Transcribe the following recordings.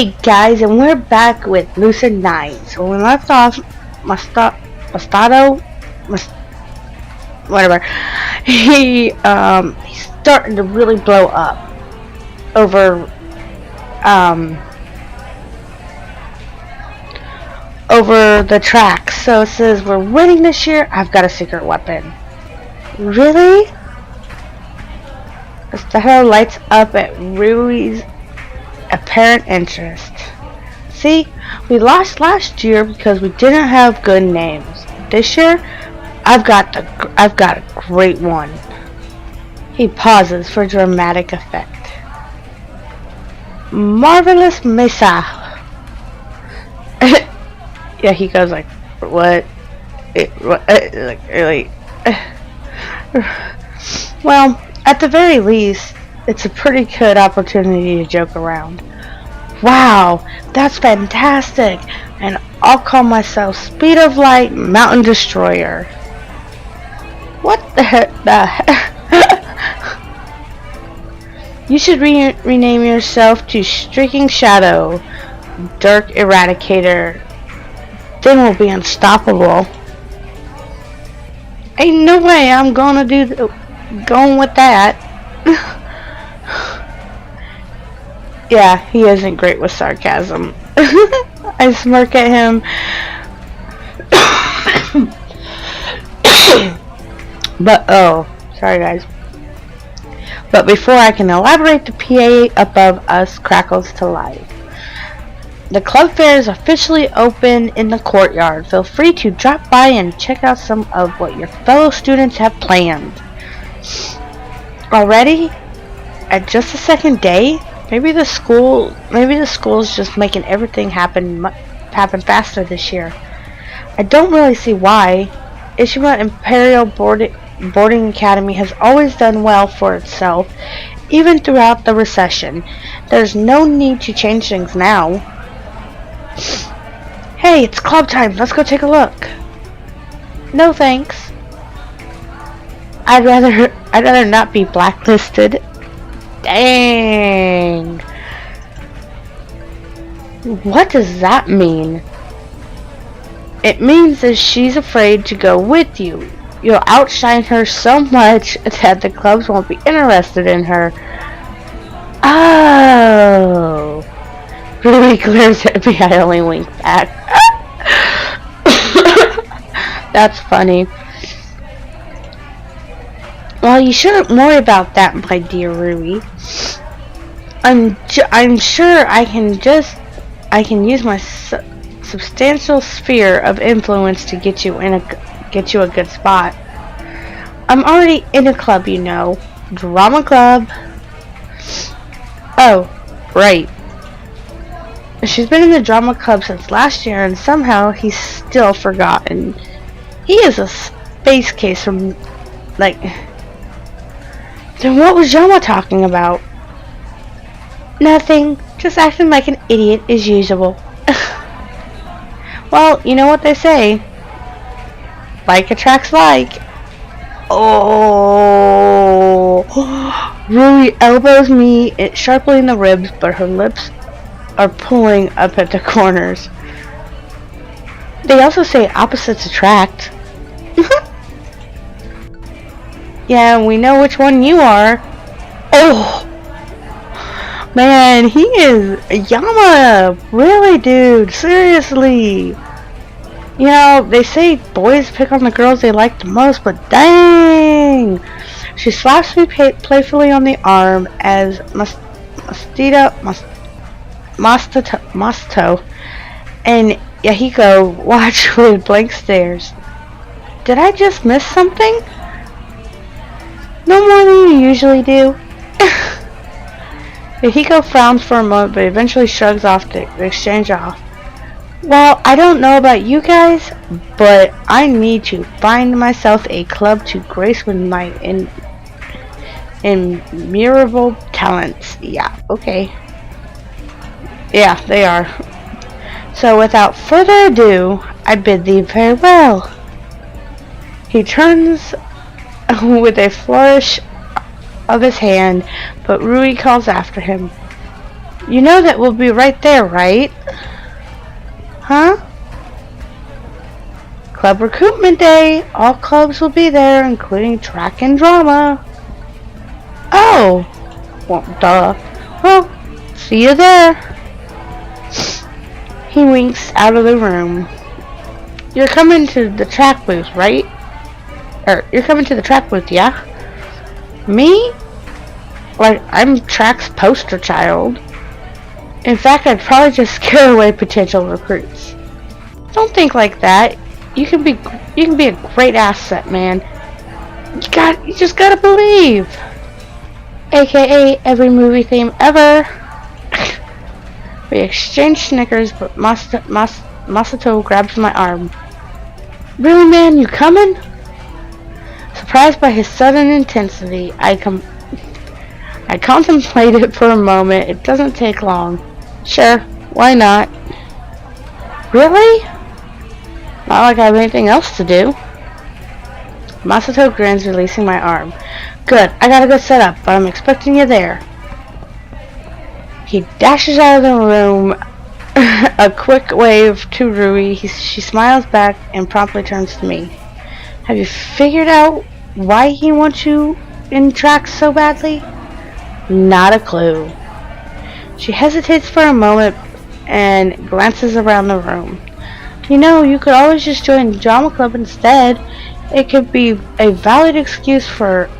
Hey guys, and we're back with Lucid9. So when we left off, Mastado, whatever, he's starting to really blow up over over the tracks. So it says we're winning this year. I've got a secret weapon. Really? Mastado lights up at Rui's apparent interest. See, we lost last year because we didn't have good names. This year, I've got a great one. He pauses for dramatic effect. Marvelous Mesa. Yeah, he goes like, what? Well, at the very least, it's a pretty good opportunity to joke around. Wow, that's fantastic! And I'll call myself Speed of Light Mountain Destroyer. What the heck? You should rename yourself to Streaking Shadow, Dark Eradicator. Then we'll be unstoppable. Ain't no way I'm going with that. Yeah, he isn't great with sarcasm. I smirk at him. But sorry guys. But before I can elaborate, the PA above us crackles to life. The club fair is officially open in the courtyard. Feel free to drop by and check out some of what your fellow students have planned. Already? At just the second day? Maybe the school's just making everything happen faster this year. I don't really see why. Ishima Imperial Boarding Academy has always done well for itself, even throughout the recession. There's no need to change things now. Hey, it's club time. Let's go take a look. No thanks. I'd rather not be blacklisted. Dang. What does that mean? It means that she's afraid to go with you. You'll outshine her so much that the clubs won't be interested in her. Oh. Really glares at me. I only wink back. That's funny. Well, you shouldn't worry about that, my dear Rui. I'm sure I can use my substantial sphere of influence to get you a good spot. I'm already in a club, you know, drama club. Oh, right. She's been in the drama club since last year, and somehow he's still forgotten. He is a space case from, like. Then what was Yama talking about? Nothing. Just acting like an idiot as usual. Well, you know what they say. Like attracts like. Oh. Rui elbows me sharply in the ribs, but her lips are pulling up at the corners. They also say opposites attract. Yeah, we know which one you are. Oh! Man, he is Yama! Really, dude? Seriously? You know, they say boys pick on the girls they like the most, but dang! She slaps me playfully on the arm as Masto and Yahiko watch with blank stares. Did I just miss something? No more than you usually do. Yahiko frowns for a moment, but eventually shrugs off the exchange off. Well, I don't know about you guys, but I need to find myself a club to grace with my innumerable talents. Yeah, okay. Yeah, they are. So without further ado, I bid thee farewell. He turns with a flourish of his hand, but Rui calls after him. You know that we'll be right there, right? Huh? Club recruitment day. All clubs will be there, including track and drama. Oh! Well, duh. Well, see you there. He winks out of the room. You're coming to the track booth, right? You're coming to the track booth, yeah? Me? Like, I'm track's poster child. In fact, I'd probably just scare away potential recruits. Don't think like that. You can be a great asset, man. You just gotta believe. AKA every movie theme ever. We exchange snickers, but Masato grabs my arm. Really, man, you coming? Surprised by his sudden intensity, I contemplate it for a moment. It doesn't take long. Sure, why not? Really? Not like I have anything else to do. Masato grins, releasing my arm. Good, I gotta go set up, but I'm expecting you there. He dashes out of the room. A quick wave to Rui. She smiles back and promptly turns to me. Have you figured out why he wants you in track so badly? Not a clue. She hesitates for a moment and glances around the room. You know, you could always just join drama club instead. It could be a valid excuse for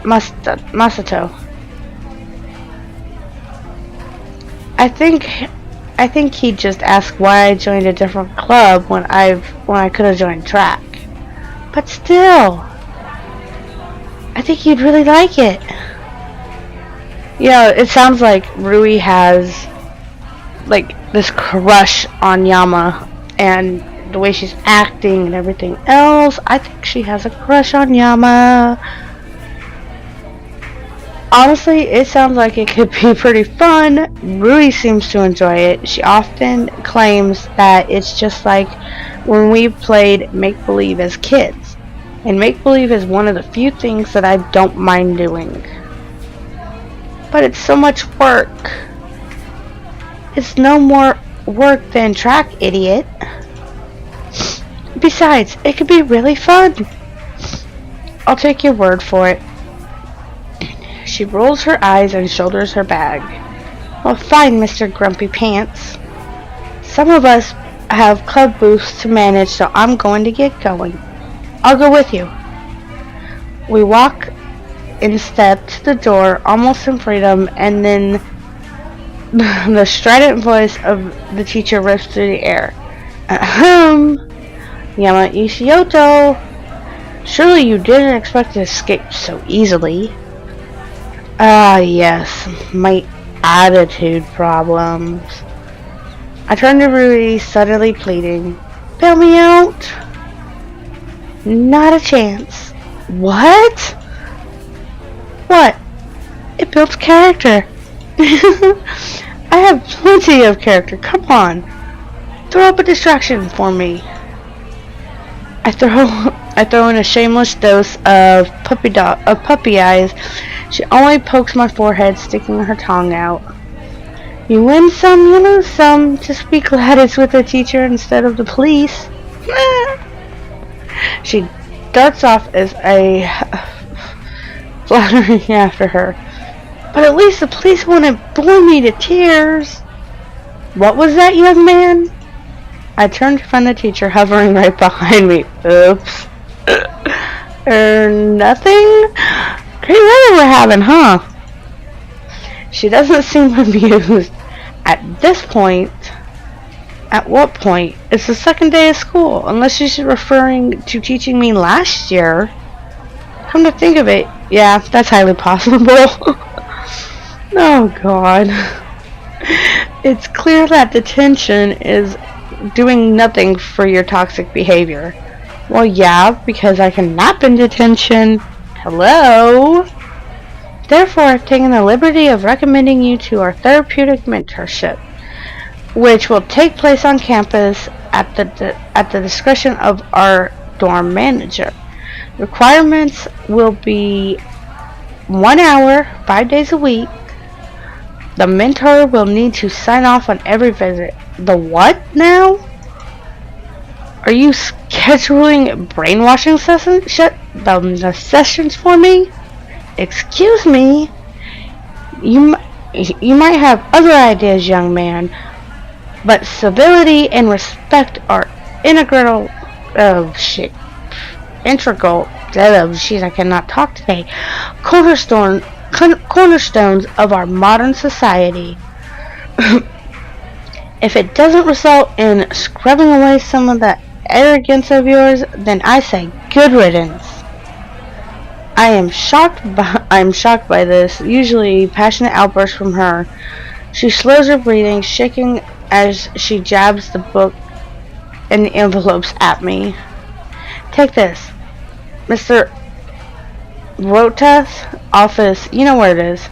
Masato. I think he'd just ask why I joined a different club when I could have joined track. But still, I think he'd really like it. You know, it sounds like Rui has like this crush on Yama, and the way she's acting and everything else, I think she has a crush on Yama. Honestly, it sounds like it could be pretty fun. Rui seems to enjoy it. She often claims that it's just like when we played make-believe as kids. And make-believe is one of the few things that I don't mind doing. But it's so much work. It's no more work than track, idiot. Besides, it could be really fun. I'll take your word for it. She rolls her eyes and shoulders her bag. Well, fine, Mr. Grumpy Pants. Some of us have club booths to manage, so I'm going to get going. I'll go with you. We walk in step to the door, almost in freedom, and then the strident voice of the teacher rips through the air. Ahem! Yama Ishioto! Surely you didn't expect to escape so easily. Ah, yes, my attitude problems. I turn to Rui, suddenly pleading. Bail me out? Not a chance. What? What? It builds character. I have plenty of character. Come on. Throw up a distraction for me. I throw in a shameless dose of puppy eyes. She only pokes my forehead, sticking her tongue out. You win some, you lose some. Just be glad it's with the teacher instead of the police. She darts off as I fluttering after her. But at least the police wouldn't bore me to tears. What was that, young man? I turned to find the teacher hovering right behind me. Oops. Nothing? Great weather we're having, huh? She doesn't seem amused. At this point, at what point? It's the second day of school, unless she's referring to teaching me last year. Come to think of it, yeah, that's highly possible. Oh god. It's clear that detention is doing nothing for your toxic behavior. Well, yeah, because I can nap in detention. Hello? Therefore, I've taken the liberty of recommending you to our therapeutic mentorship, which will take place on campus at the discretion of our dorm manager. Requirements will be 1 hour, 5 days a week, The mentor will need to sign off on every visit. The what now? Are you scheduling brainwashing sessions for me? Excuse me? You might have other ideas, young man, but civility and respect are integral. Oh shit! Integral. Oh shit! I cannot talk today. Cornerstones of our modern society. If it doesn't result in scrubbing away some of that arrogance of yours, then I say good riddance. I'm shocked by this usually passionate outburst from her. She slows her breathing, shaking as she jabs the book and the envelopes at me. Take this. Mr. Rota's office, you know where it is.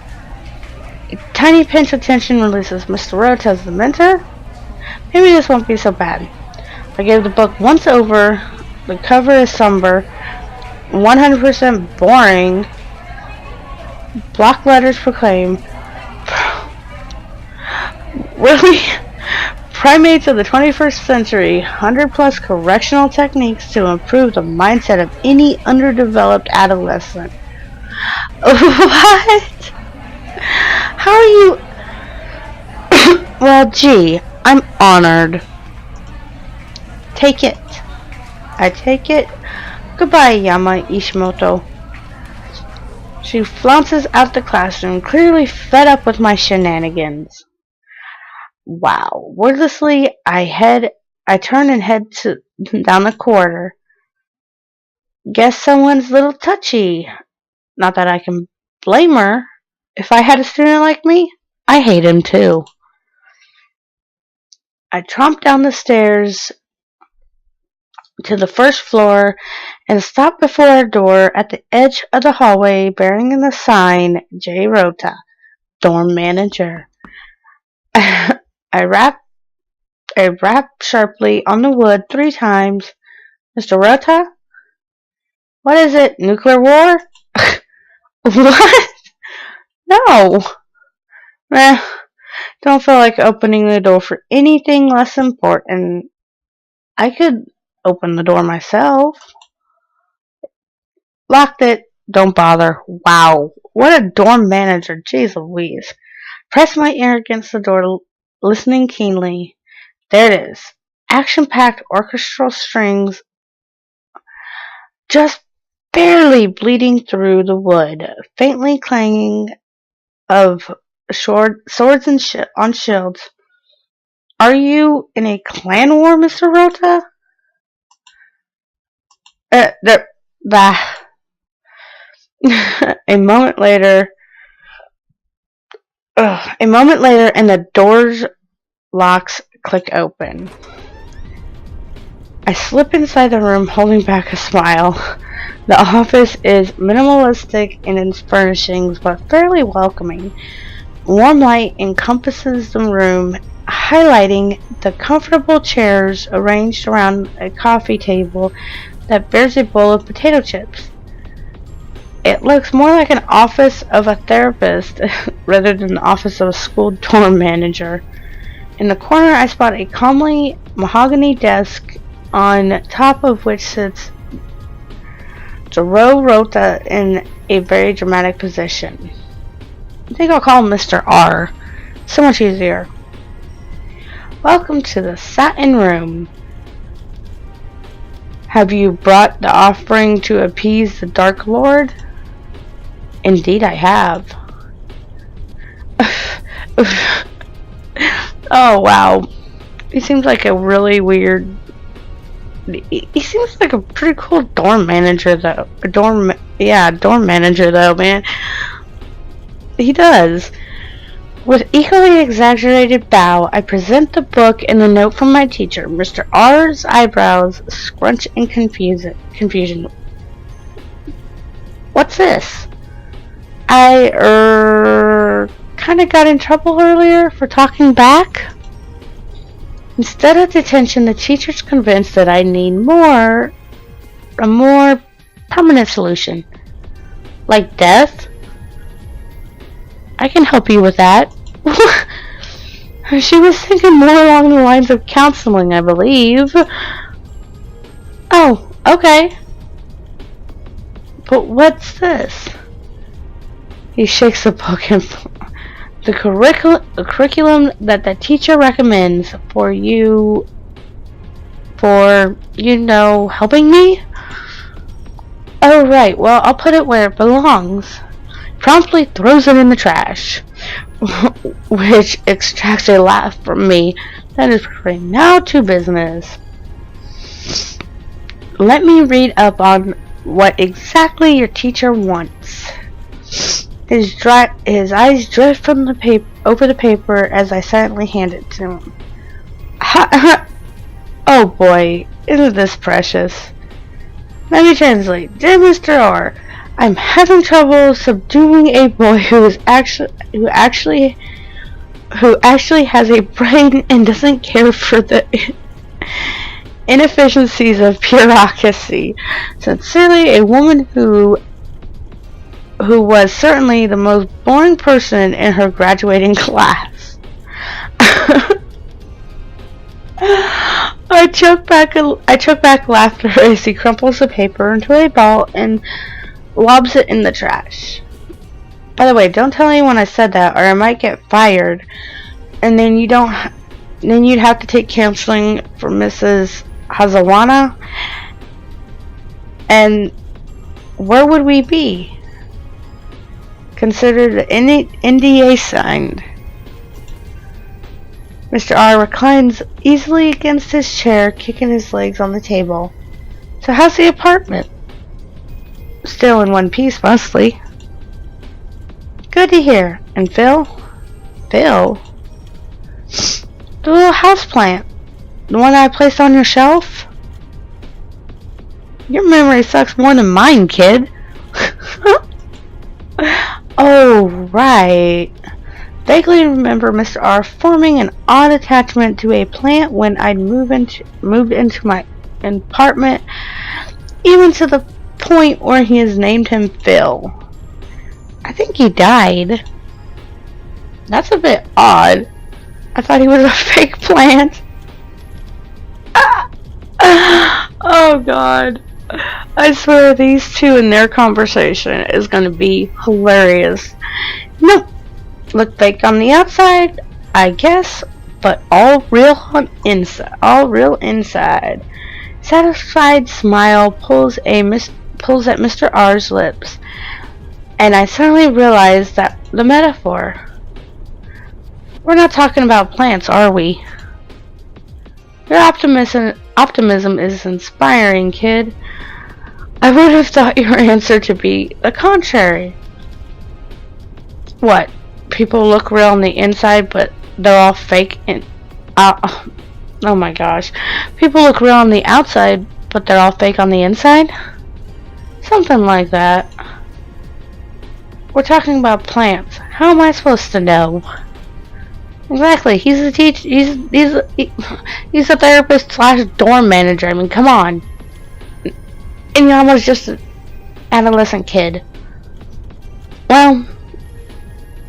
A tiny pinch of tension releases. Mr. Rota's the mentor? Maybe this won't be so bad. I gave the book once over. The cover is somber, 100% boring. Block letters proclaim, really? Primates of the 21st century, 100 plus correctional techniques to improve the mindset of any underdeveloped adolescent. What? How are you? Well, gee, I'm honored. Take it. I take it. Goodbye, Yama Ishimoto. She flounces out the classroom, clearly fed up with my shenanigans. Wow. Wordlessly, I turn and head down the corridor. Guess someone's a little touchy. Not that I can blame her. If I had a student like me, I hate him too. I tromp down the stairs to the first floor and stop before a door at the edge of the hallway bearing the sign J. Rota, dorm manager. I rap sharply on the wood 3 times. Mr. Rota? What is it? Nuclear war? What? No. Don't feel like opening the door for anything less important. I could open the door myself. Locked it. Don't bother. Wow. What a dorm manager. Jeez Louise. Press my ear against the door, listening keenly. There it is. Action-packed orchestral strings just barely bleeding through the wood. Faintly clanging of swords on shields. Are you in a clan war, Mr. Rota? A moment later, and the door's locks click open. I slip inside the room, holding back a smile. The office is minimalistic in its furnishings, but fairly welcoming. Warm light encompasses the room, highlighting the comfortable chairs arranged around a coffee table that bears a bowl of potato chips. It looks more like an office of a therapist rather than the office of a school dorm manager. In the corner, I spot a comely mahogany desk on top of which sits Jiro Rota in a very dramatic position. I think I'll call him Mr. R. So much easier. Welcome to the Satin Room. Have you brought the offering to appease the Dark Lord? Indeed I have. Oh wow. He seems like a really weird... He seems like a pretty cool dorm manager though. Dorm manager though, man. He does. With equally exaggerated bow, I present the book and the note from my teacher. Mr. R's eyebrows scrunch in confusion. What's this? I kinda got in trouble earlier for talking back. Instead of detention, the teacher's convinced that I need a more permanent solution. Like death? I can help you with that. She was thinking more along the lines of counseling, I believe. Oh, okay. But what's this? He shakes the book and the curriculum that the teacher recommends for you, helping me? Oh, right. Well, I'll put it where it belongs. Promptly throws it in the trash, which extracts a laugh from me. That is perfect. Now to business. Let me read up on what exactly your teacher wants. His eyes drift from the over the paper as I silently hand it to him. Oh boy, isn't this precious? Let me translate. Dear Mr. R, I'm having trouble subduing a boy who actually has a brain and doesn't care for the inefficiencies of bureaucracy. Sincerely, a woman who was certainly the most boring person in her graduating class. I choke back laughter as he crumples the paper into a ball and lobs it in the trash. By the way, don't tell anyone I said that, or I might get fired, and then you'd have to take counseling for Mrs. Hazawana. And where would we be? Considered an NDA signed. Mr. R reclines easily against his chair, kicking his legs on the table. So how's the apartment? Still in one piece, mostly. Good to hear. And Phil? Phil? The little houseplant. The one I placed on your shelf? Your memory sucks more than mine, kid. Oh, right. Vaguely remember Mr. R forming an odd attachment to a plant when I'd moved into my apartment, even to the point where he has named him Phil. I think he died. That's a bit odd. I thought he was a fake plant. Oh god. I swear these two and their conversation is gonna be hilarious. Nope. Look fake on the outside, I guess, but all real inside. Satisfied smile pulls at Mr. R's lips, and I suddenly realize that the metaphor. We're not talking about plants, are we? Your optimism is inspiring, kid. I would have thought your answer to be the contrary. What? People look real on the inside, but they're all fake. Oh my gosh. People look real on the outside, but they're all fake on the inside? Something like that. We're talking about plants. How am I supposed to know? Exactly. He's a teacher. He's a therapist / dorm manager. I mean, come on. And you're almost just an adolescent kid. Well,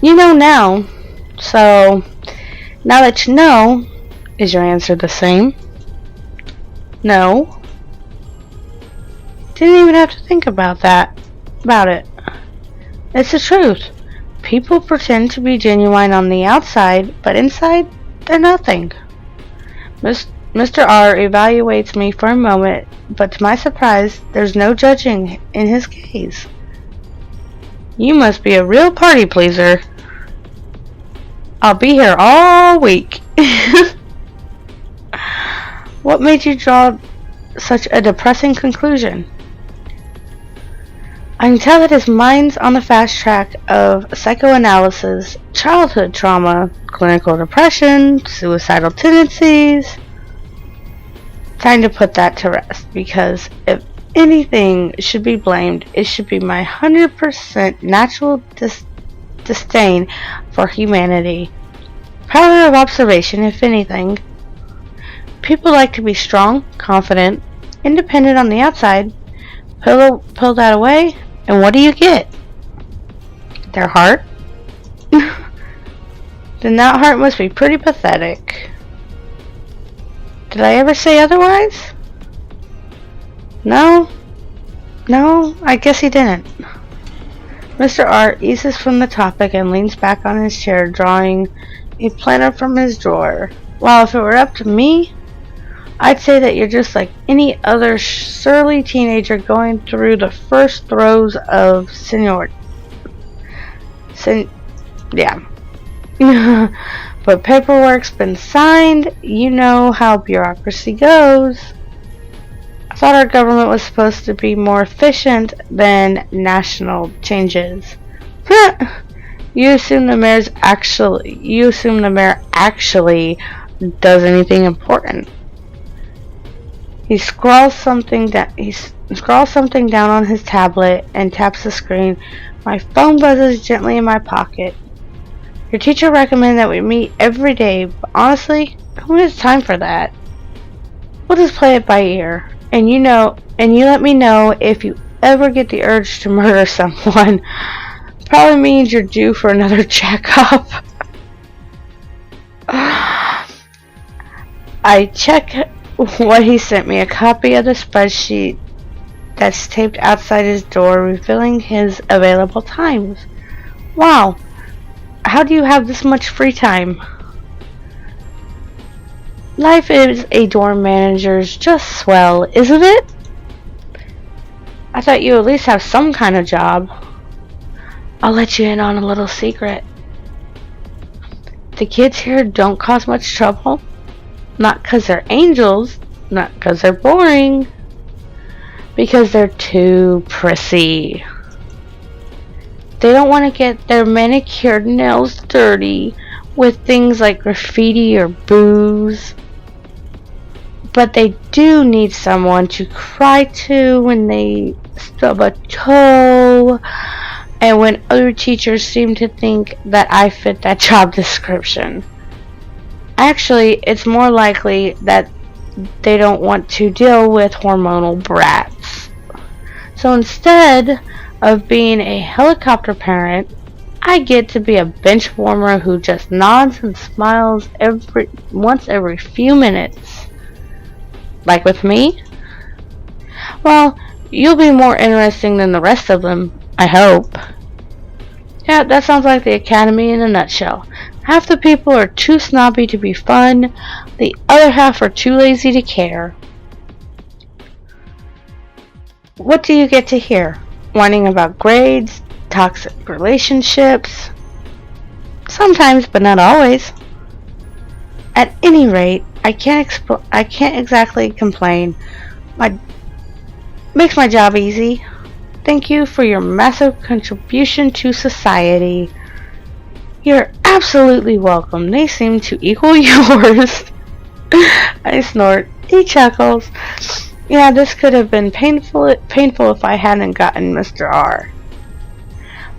you know now. So, now that you know, is your answer the same? No. Didn't even have to think about it. It's the truth. People pretend to be genuine on the outside, but inside, they're nothing. Mr. R evaluates me for a moment, but to my surprise, there's no judging in his gaze. You must be a real party pleaser. I'll be here all week. What made you draw such a depressing conclusion? I can tell that his mind's on the fast track of psychoanalysis, childhood trauma, clinical depression, suicidal tendencies. Time to put that to rest, because if anything should be blamed, it should be my 100% natural disdain for humanity. Power of observation, if anything. People like to be strong, confident, independent on the outside. Peel that away, and what do you get? Their heart? Then that heart must be pretty pathetic. Did I ever say otherwise? No? No, I guess he didn't. Mr. R eases from the topic and leans back on his chair, drawing a planner from his drawer. Well, if it were up to me, I'd say that you're just like any other surly teenager going through the first throes of seniority. Yeah. But paperwork's been signed. You know how bureaucracy goes. I thought our government was supposed to be more efficient than national changes. You assume the mayor actually does anything important. He scrawls something down on his tablet and taps the screen. My phone buzzes gently in my pocket. Your teacher recommended that we meet every day, but honestly, who has time for that? We'll just play it by ear. And you let me know if you ever get the urge to murder someone. Probably means you're due for another checkup. I check what he sent me, a copy of the spreadsheet that's taped outside his door, revealing his available times. Wow, how do you have this much free time? Life is a dorm manager's just swell, isn't it? I thought you at least have some kind of job. I'll let you in on a little secret. The kids here don't cause much trouble. Not 'cause they're angels, not 'cause they're boring. Because they're too prissy. They don't want to get their manicured nails dirty with things like graffiti or booze. But they do need someone to cry to when they stub a toe, and when other teachers seem to think that I fit that job description. Actually, it's more likely that they don't want to deal with hormonal brats. So instead of being a helicopter parent, I get to be a bench warmer who just nods and smiles once every few minutes. Like with me? Well, you'll be more interesting than the rest of them, I hope. Yeah, that sounds like the academy in a nutshell. Half the people are too snobby to be fun, the other half are too lazy to care. What do you get to hear? Whining about grades, toxic relationships? Sometimes, but not always. At any rate, I can't exactly complain. Makes my job easy. Thank you for your massive contribution to society. You're absolutely welcome. They seem to equal yours. I snort. He chuckles. Yeah, this could have been painful if I hadn't gotten Mr. R.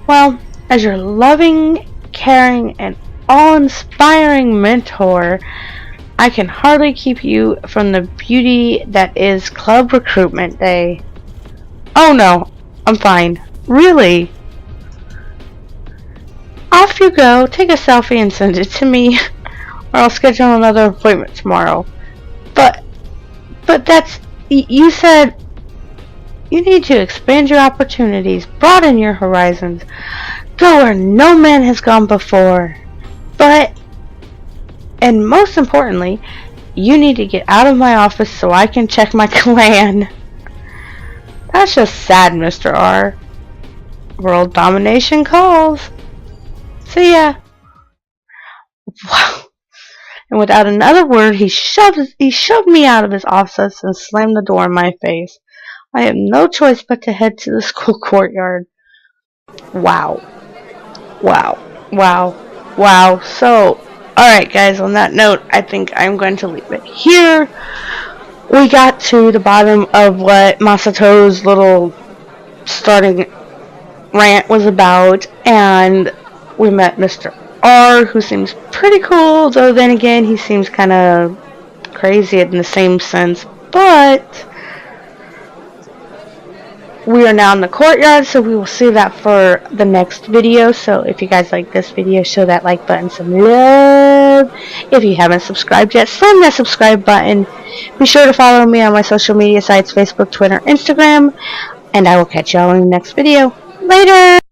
Well, as your loving, caring, and awe-inspiring mentor, I can hardly keep you from the beauty that is Club Recruitment Day. Oh no, I'm fine. Really? Off you go, take a selfie and send it to me, or I'll schedule another appointment tomorrow. But that's, you said you need to expand your opportunities, broaden your horizons, go where no man has gone before. And most importantly, you need to get out of my office so I can check my clan. That's just sad, Mr. R. World domination calls. See ya. Wow. And without another word, he shoved me out of his office and slammed the door in my face. I have no choice but to head to the school courtyard. Wow. Wow. Wow. Wow. So, alright guys, on that note, I think I'm going to leave it here. We got to the bottom of what Masato's little starting rant was about, and we met Mr. R, who seems pretty cool, though then again, he seems kind of crazy in the same sense, but we are now in the courtyard, so we will see that for the next video. So if you guys like this video, show that like button some love. If you haven't subscribed yet, slam that subscribe button. Be sure to follow me on my social media sites, Facebook, Twitter, Instagram, and I will catch y'all in the next video. Later!